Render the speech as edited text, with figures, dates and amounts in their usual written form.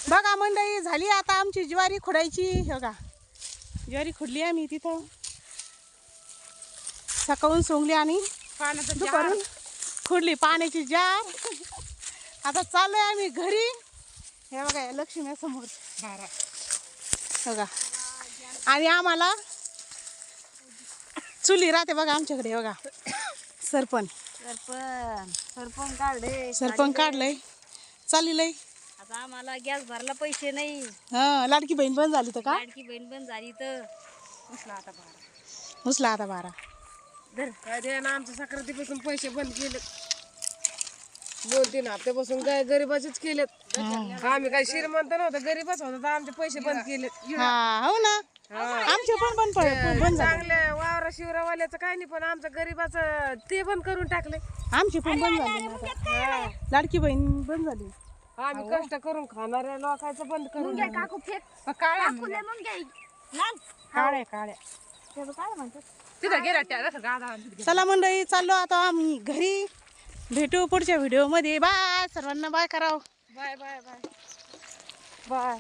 बघा मंडळी, झाली आता आमची ज्वारी खुडायची. बघा ज्वारी खुडली आम्ही तिथं सकाळून सोंगली आणि दुपारून खुडली पाण्याची जार. आता चाललोय आम्ही घरी. हे बघा लक्ष्मी समोर बघा. आणि आम्हाला चुली राहते बघा आमच्याकडे. बघा सरपण काढलंय चाललंय. आता आम्हाला गॅस भरला पैसे नाही. हा लाडकी बहीण बंद झाली तर का? लाडकी बहीण बंद झाली तर उचला आता 12. काय दे ना, आमच्या संक्रांतीपासून पैसे बंद केले. 2-3 हप्त्यापासून काय गरीबाचेच केलेत. आम्ही काय श्रीमंत नव्हतं, गरीबच होतं, तर आमचे पैसे बंद केलेत. हा हो ना, आमचे पण बंद झाले. चांगल्या वावरा शिवरावाल्याचं काय नाही, पण आमचं गरीबाचं ते बंद करून टाकले. आमची पण बंद झाली आता. लाडकी बहीण बंद झाली. आम्ही कष्ट करून खाणाऱ्या लोकांचं बंद करून काकू फेक काळ्या तिथं गेला. चला मंडळी, चाललो आता आम्ही घरी. भेटू पुढच्या व्हिडिओ मध्ये. बाय सर्वांना, बाय करावं. Bye bye bye bye.